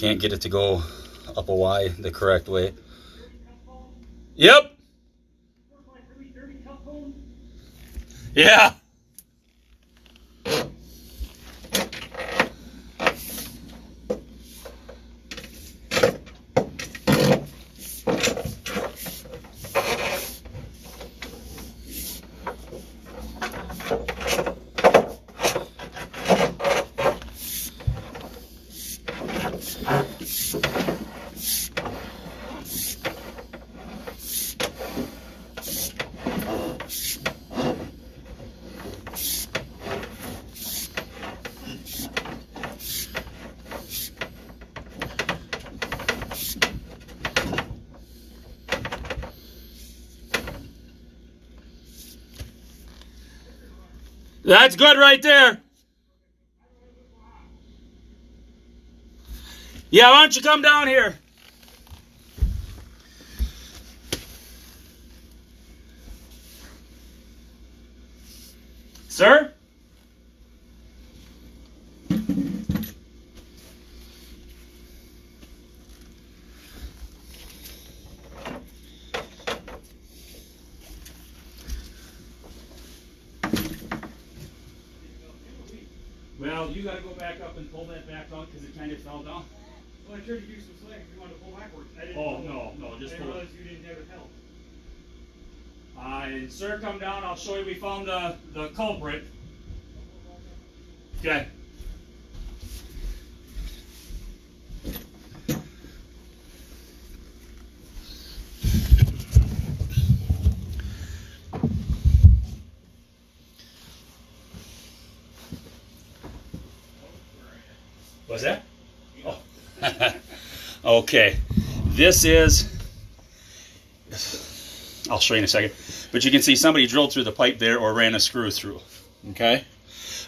Can't get it to go up a Y the correct way. Yep. Yeah. That's good right there. Yeah, why don't you come down here? Sir? Well, you got to go back up and pull that back out because it kind of fell down. Well, I tried to use some slack if you wanted to pull backwards. Oh, no, just pull it. I realized you didn't have it held. And sir, come down. I'll show you. We found the culprit. Okay. What's that? Oh. Okay. This is, I'll show you in a second, but you can see somebody drilled through the pipe there or ran a screw through. Okay?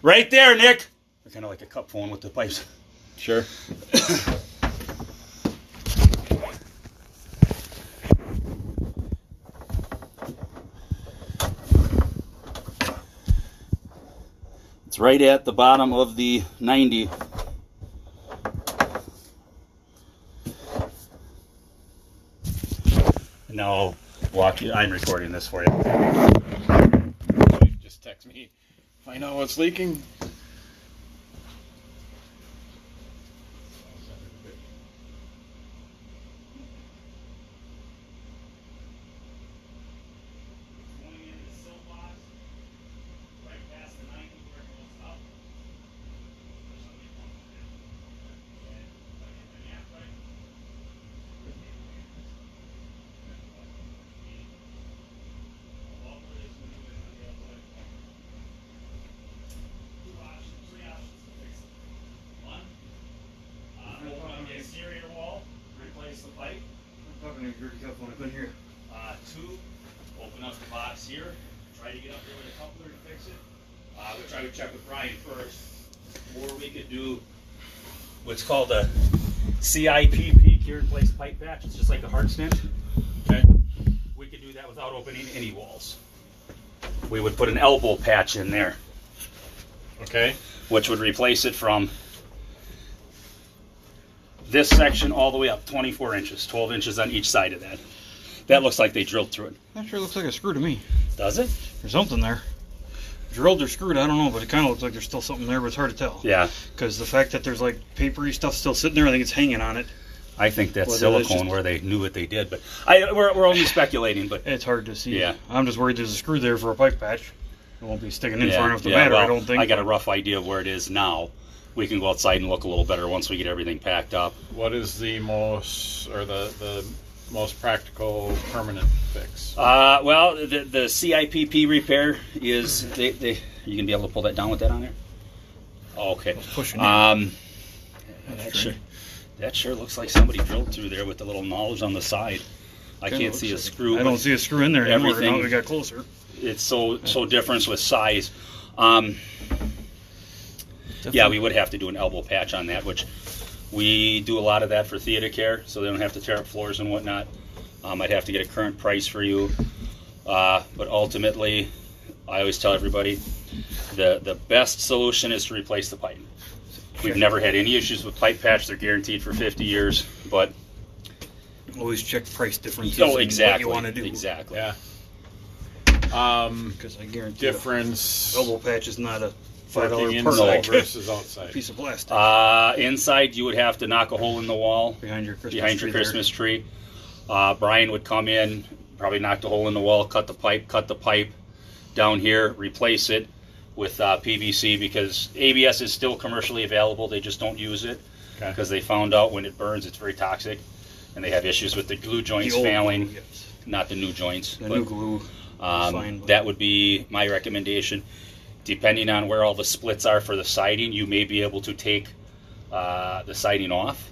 Right there, Nick. They're kind of like a cup phone with the pipes. Sure. It's right at the bottom of the 90. Now I'll walk you. I'm recording this for you. Just text me. Find out what's leaking. Going into the sill box, right past the 90 where it goes up. Three options to fix it. One, open up the exterior wall, replace the pipe. I'm talking to your telephone. I couldn't hear you. Two, open up the box here, try to get up there with a coupler to fix it, which I would check with Brian first. Or we could do what's called a CIPP, cure in place pipe patch. It's just like a hard stent. Okay. We could do that without opening any walls. We would put an elbow patch in there. Okay. Which would replace it from this section all the way up 24 inches, 12 inches on each side of that. That looks like they drilled through it. That sure looks like a screw to me. Does it? There's something there. Drilled or screwed, I don't know, but it kind of looks like there's still something there, but it's hard to tell. Yeah. Because the fact that there's like papery stuff still sitting there, I think it's hanging on it. I think that's Whether that's silicone just- where they knew what they did, but we're only speculating. But It's hard to see. Yeah. I'm just worried there's a screw there for a pipe patch. It won't be sticking in yeah, far enough to yeah, matter, well, I don't think. I got a rough idea of where it is now. We can go outside and look a little better once we get everything packed up. What is the most, or the most practical permanent fix? Well, the CIPP repair is they you gonna be able to pull that down with that on there? Oh, okay. Pushing it. That sure looks like somebody drilled through there with the little knolls on the side. I Kinda can't see a looks like- screw. I don't see a screw in there anymore everything- now that we got closer. It's so different with size. Yeah, we would have to do an elbow patch on that, which we do a lot of that for theater care, so they don't have to tear up floors and whatnot. I'd have to get a current price for you, but ultimately, I always tell everybody the best solution is to replace the pipe. We've never had any issues with pipe patch. They're guaranteed for 50 years, but Always check price differences. oh, and exactly. What you want to do. Exactly. Yeah. Because I guarantee Difference. elbow patch is not a Working $5 per inside like versus outside. piece of plastic Inside, you would have to knock a hole in the wall behind your Christmas behind tree. your Christmas tree. Brian would come in, probably knock the hole in the wall, cut the pipe down here, replace it with PVC, because ABS is still commercially available. They just don't use it because they found out when it burns, it's very toxic, and they have issues with the glue joints failing. Glue, yes. Not the new joints. The but, new glue. Fine, but that would be my recommendation. Depending on where all the splits are for the siding, you may be able to take the siding off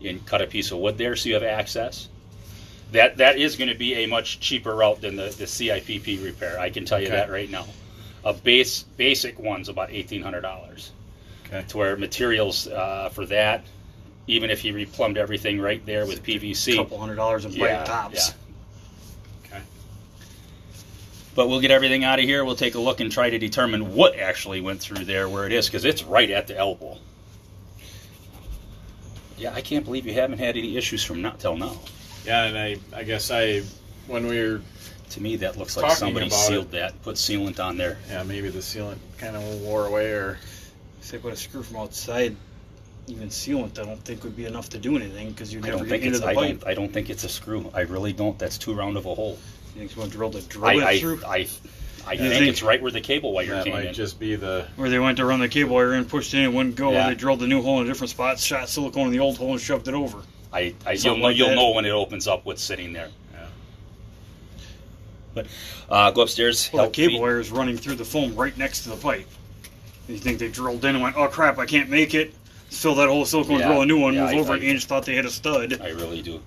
and cut a piece of wood there so you have access. That is going to be a much cheaper route than the CIPP repair. I can tell you that right now. A basic one's about $1,800. Okay. To where materials for that, even if you replumbed everything right there with PVC, couple $100 in pipe tops. Yeah. But we'll get everything out of here. We'll take a look and try to determine what actually went through there, where it is, because it's right at the elbow. Yeah, I can't believe you haven't had any issues from not till now. Yeah, and I guess when we were, To me, that looks like Talking somebody about sealed it. that, put sealant on there. yeah, maybe the sealant kind of wore away, or Say put a screw from outside, even sealant, I don't think would be enough to do anything because you'd I never don't get think into it's. the I pipe. don't. I don't think it's a screw. I really don't. That's too round of a hole. You think someone drilled it I through? think think- it's right where the cable wire that came might in. just be the. Or they went to run the cable wire in, pushed it in, it wouldn't go, Yeah. and they drilled a new hole in a different spot, shot silicone in the old hole, and shoved it over. You'll Something know. like You'll that. know when it opens up what's sitting there. Yeah. Go upstairs. Well, the help cable me. wire is running through the foam right next to the pipe. You think they drilled in and went, oh crap, I can't make it. Fill that hole with silicone, Yeah. drill a new one, Yeah, move I- over, I- and you just thought they had a stud. I really do.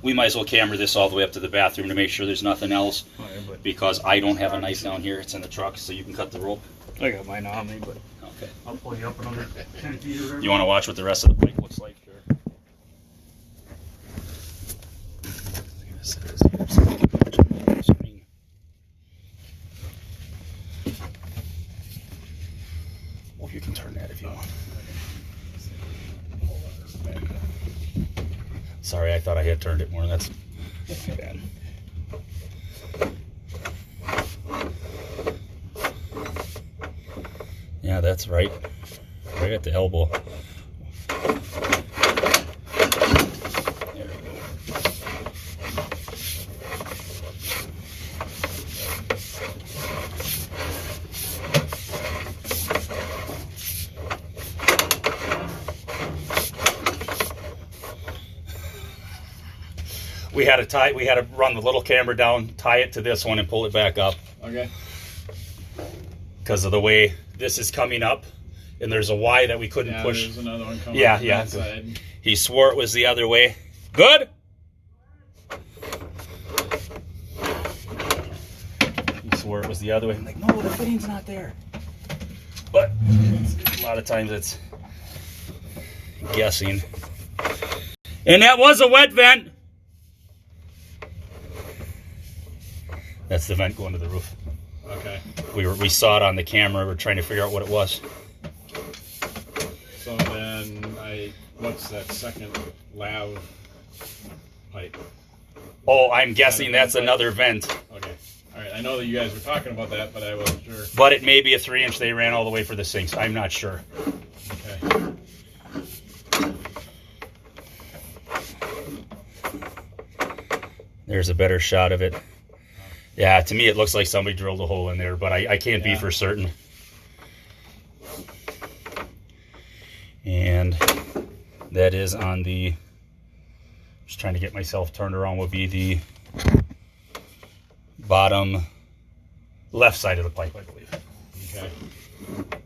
We might as well camera this all the way up to the bathroom to make sure there's nothing else, But because I don't have a knife down here. It's in the truck, so you can cut the rope. I got mine on me, but Okay. I'll pull you up another 10 feet or whatever. You want to watch what the rest of the pipe looks like? Sure. Well, you can turn that if you want. Sorry, I thought I had turned it more. That's my bad. Yeah, that's right. Right at the elbow. There we go. We had to run the little camera down, tie it to this one, and pull it back up Okay. because of the way this is coming up, and there's a Y that we couldn't Yeah, push. there's another one coming. Yeah, from yeah. that side. He swore it was the other way. Good? He swore it was the other way. I'm like, no, the fitting's not there. But a lot of times it's guessing. And that was a wet vent. That's the vent going to the roof. Okay. We saw it on the camera. We're trying to figure out what it was. So then what's that second lav pipe? Oh, I'm guessing that's another vent. Okay. All right. I know that you guys were talking about that, but I wasn't sure. But it may be a 3-inch they ran all the way for the sinks. I'm not sure. Okay. There's a better shot of it. Yeah, to me it looks like somebody drilled a hole in there, but I can't be for certain. And that is on the, just trying to get myself turned around, would be the bottom left side of the pipe, I believe. Okay.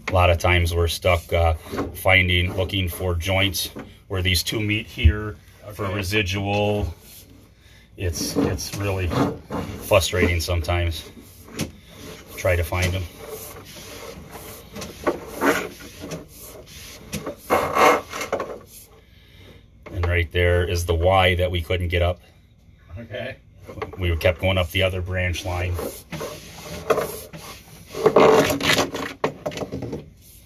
A lot of times we're stuck looking for joints where these two meet here for residual. It's really frustrating sometimes. Try to find them. And right there is the Y that we couldn't get up. Okay. we kept going up the other branch line.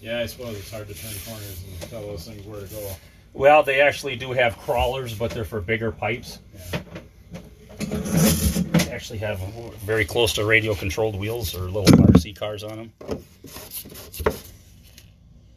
Yeah, I suppose it's hard to turn corners and tell those things where to go. Well, they actually do have crawlers, but they're for bigger pipes. Yeah. They actually have very close to radio controlled wheels or little RC cars on them.